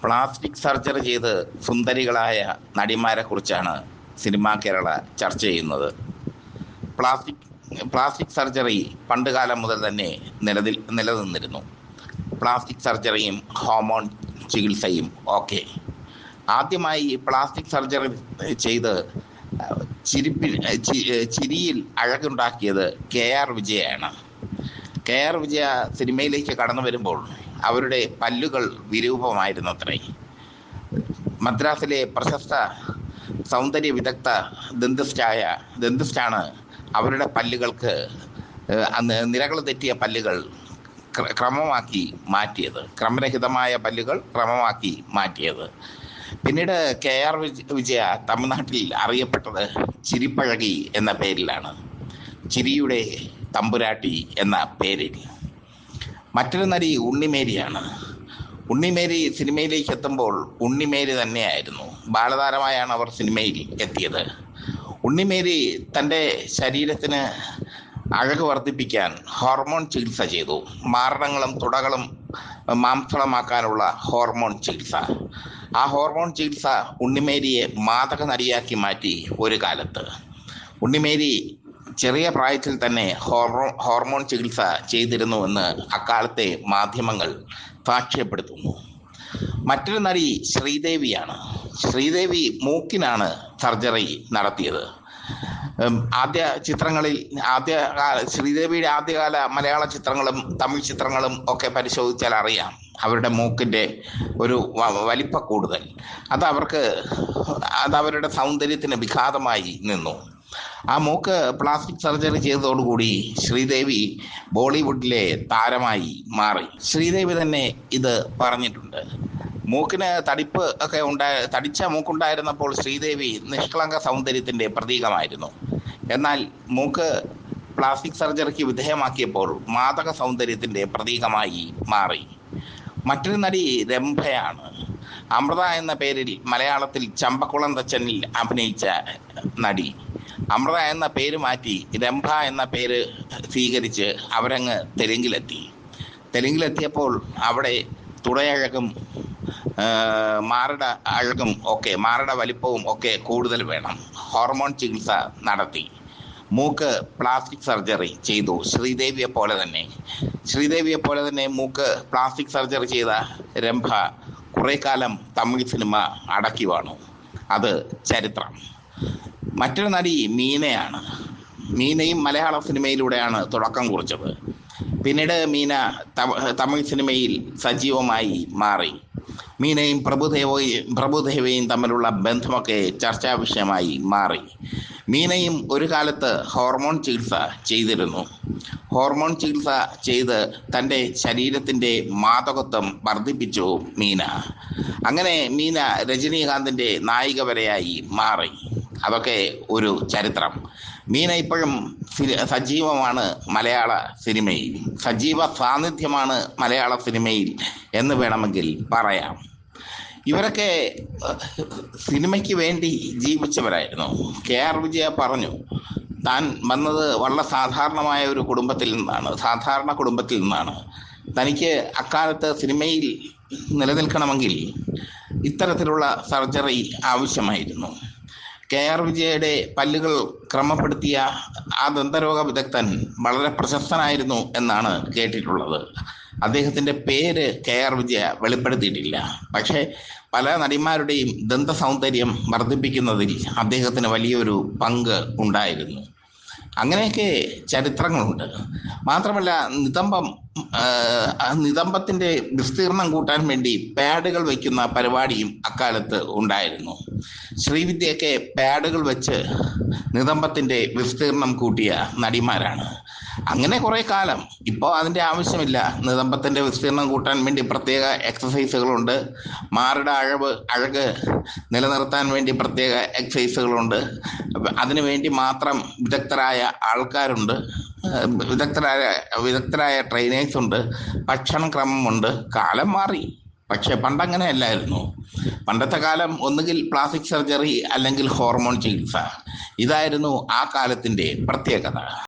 Plastic surgery ചെയ്ത് സുന്ദരികളായ നടിമാരെക്കുറിച്ചാണ് cinema Kerala ചർച്ച ചെയ്യുന്നത്. പ്ലാസ്റ്റിക് പ്ലാസ്റ്റിക് സർജറി പണ്ടുകാലം മുതൽ തന്നെ നിലനിന്നിരുന്നു. പ്ലാസ്റ്റിക് സർജറിയും ഹോർമോൺ ചികിത്സയും ഒക്കെ. ആദ്യമായി പ്ലാസ്റ്റിക് സർജറി ചെയ്ത് ചിരിയിൽ അഴകുണ്ടാക്കിയത് KR വിജയയാണ്. KR വിജയ സിനിമയിലേക്ക് കടന്നു വരുമ്പോൾ അവരുടെ പല്ലുകൾ വിരൂപമായിരുന്നത്രേ. മദ്രാസിലെ പ്രശസ്ത സൗന്ദര്യ വിദഗ്ധ ദന്തിസ്റ്റാണ് അവരുടെ പല്ലുകൾക്ക് നിരകൾ തെറ്റിയ പല്ലുകൾ ക്രമരഹിതമായ പല്ലുകൾ ക്രമമാക്കി മാറ്റിയത്. പിന്നീട് KR വിജയ തമിഴ്നാട്ടിൽ അറിയപ്പെട്ടത് ചിരിപ്പഴകി എന്ന പേരിലാണ്, ചിരിയുടെ തമ്പുരാട്ടി എന്ന പേരിൽ. മറ്റൊരു നടി ഉണ്ണിമേരിയാണ്. ഉണ്ണിമേരി സിനിമയിലേക്ക് എത്തുമ്പോൾ ഉണ്ണിമേരി തന്നെയായിരുന്നു. ബാലതാരമായാണ് അവർ സിനിമയിൽ എത്തിയത്. ഉണ്ണിമേരി തൻ്റെ ശരീരത്തിന് അഴക് വർദ്ധിപ്പിക്കാൻ ഹോർമോൺ ചികിത്സ ചെയ്തു. മാരണങ്ങളും തുടകളും മാംസളമാക്കാനുള്ള ഹോർമോൺ ചികിത്സ. ആ ഹോർമോൺ ചികിത്സ ഉണ്ണിമേരിയെ മാദക നടിയാക്കി മാറ്റി. ഒരു കാലത്ത് ഉണ്ണിമേരി ചെറിയ പ്രായത്തിൽ തന്നെ ഹോർമോൺ ചികിത്സ ചെയ്തിരുന്നുവെന്ന് അക്കാലത്തെ മാധ്യമങ്ങൾ സാക്ഷ്യപ്പെടുത്തുന്നു. മറ്റൊരു നടി ശ്രീദേവിയാണ്. ശ്രീദേവി മൂക്കിനാണ് സർജറി നടത്തിയത്. ശ്രീദേവിയുടെ ആദ്യകാല മലയാള ചിത്രങ്ങളും തമിഴ് ചിത്രങ്ങളും ഒക്കെ പരിശോധിച്ചാൽ അറിയാം, അവരുടെ മൂക്കിൻ്റെ ഒരു വലിപ്പ കൂടുതൽ. അത് അവരുടെ സൗന്ദര്യത്തിന് വിഘാതമായി നിന്നു. ആ മൂക്ക് പ്ലാസ്റ്റിക് സർജറി ചെയ്തതോടുകൂടി ശ്രീദേവി ബോളിവുഡിലെ താരമായി മാറി. ശ്രീദേവി തന്നെ ഇത് പറഞ്ഞിട്ടുണ്ട്. മൂക്കിന് തടിച്ച മൂക്കുണ്ടായിരുന്നപ്പോൾ ശ്രീദേവി നിഷ്കളങ്ക സൗന്ദര്യത്തിൻ്റെ പ്രതീകമായിരുന്നു. എന്നാൽ മൂക്ക് പ്ലാസ്റ്റിക് സർജറിക്ക് വിധേയമാക്കിയപ്പോൾ മാദക സൗന്ദര്യത്തിൻ്റെ പ്രതീകമായി മാറി. മറ്റൊരു നടി രംഭയാണ്. അമൃത എന്ന പേരിൽ മലയാളത്തിൽ ചമ്പക്കുളം തച്ചനിൽ അഭിനയിച്ച നടി. അമൃത എന്ന പേര് മാറ്റി രംഭ എന്ന പേര് സ്വീകരിച്ച് അവരങ്ങ് തെലുങ്കിലെത്തിയപ്പോൾ അവിടെ തുടയഴകും മാറട വലിപ്പവും ഒക്കെ കൂടുതൽ വേണം. ഹോർമോൺ ചികിത്സ നടത്തി മൂക്ക് പ്ലാസ്റ്റിക് സർജറി ചെയ്തു. ശ്രീദേവിയെ പോലെ തന്നെ മൂക്ക് പ്ലാസ്റ്റിക് സർജറി ചെയ്ത രംഭ കുറെ കാലം തമിഴ് സിനിമ അടക്കി വാണു. അത് ചരിത്രം. മറ്റൊരു നടി മീനയാണ്. മീനയും മലയാള സിനിമയിലൂടെയാണ് തുടക്കം കുറിച്ചത്. പിന്നീട് മീന തമിഴ് സിനിമയിൽ സജീവമായി മാറി. മീനയും പ്രഭുദേവയും തമ്മിലുള്ള ബന്ധമൊക്കെ ചർച്ചാ വിഷയമായി മാറി. മീനയും ഒരു കാലത്ത് ഹോർമോൺ ചികിത്സ ചെയ്തിരുന്നു. ഹോർമോൺ ചികിത്സ ചെയ്ത് തൻ്റെ ശരീരത്തിൻ്റെ മാദകത്വം വർദ്ധിപ്പിച്ചു മീന. അങ്ങനെ മീന രജനീകാന്തിൻ്റെ നായിക വരെയായി മാറി. അതൊക്കെ ഒരു ചരിത്രം. മീന ഇപ്പോഴും സജീവമാണ് മലയാള സിനിമയിൽ, സജീവ സാന്നിധ്യമാണ് മലയാള സിനിമയിൽ എന്ന് വേണമെങ്കിൽ പറയാം. ഇവരൊക്കെ സിനിമയ്ക്ക് വേണ്ടി ജീവിച്ചവരായിരുന്നു. KR വിജയ പറഞ്ഞു, താൻ വന്നത് വളരെ സാധാരണ കുടുംബത്തിൽ നിന്നാണ്. തനിക്ക് അക്കാലത്ത് സിനിമയിൽ നിലനിൽക്കണമെങ്കിൽ ഇത്തരത്തിലുള്ള സർജറി ആവശ്യമായിരുന്നു. KR വിജയയുടെ പല്ലുകൾ ക്രമപ്പെടുത്തിയ ആ ദന്തരോഗ വിദഗ്ധൻ വളരെ പ്രശസ്തനായിരുന്നു എന്നാണ് കേട്ടിട്ടുള്ളത്. അദ്ദേഹത്തിൻ്റെ പേര് KR വിജയ വെളിപ്പെടുത്തിയിട്ടില്ല. പക്ഷേ പല നടിമാരുടെയും ദന്ത സൗന്ദര്യം വർദ്ധിപ്പിക്കുന്നതിൽ അദ്ദേഹത്തിന് വലിയൊരു പങ്ക് ഉണ്ടായിരുന്നു. അങ്ങനെയൊക്കെ ചരിത്രങ്ങളുണ്ട്. മാത്രമല്ല, നിതംബത്തിൻ്റെ വിസ്തീർണം കൂട്ടാൻ വേണ്ടി പാഡുകൾ വയ്ക്കുന്ന പരിപാടിയും അക്കാലത്ത് ഉണ്ടായിരുന്നു. ശ്രീവിദ്യയൊക്കെ പാഡുകൾ വെച്ച് നിതംബത്തിൻ്റെ വിസ്തീർണം കൂട്ടിയ നടിമാരാണ്. അങ്ങനെ കുറേ കാലം. ഇപ്പോൾ അതിൻ്റെ ആവശ്യമില്ല. നിതംബത്തിൻ്റെ വിസ്തീർണം കൂട്ടാൻ വേണ്ടി പ്രത്യേക എക്സസൈസുകളുണ്ട്. മാറുടെ അഴക് നിലനിർത്താൻ വേണ്ടി പ്രത്യേക എക്സസൈസുകളുണ്ട്. അതിനു വേണ്ടി മാത്രം വിദഗ്ധരായ ആൾക്കാരുണ്ട്, വിദഗ്ധരായ ട്രെയിനേഴ്സ് ഉണ്ട്, ഭക്ഷണക്രമമുണ്ട്. കാലം മാറി. പക്ഷെ പണ്ടങ്ങനെ അല്ലായിരുന്നു. പണ്ടത്തെ കാലം ഒന്നുകിൽ പ്ലാസ്റ്റിക് സർജറി അല്ലെങ്കിൽ ഹോർമോൺ ചികിത്സ. ഇതായിരുന്നു ആ കാലത്തിൻ്റെ പ്രത്യേകത.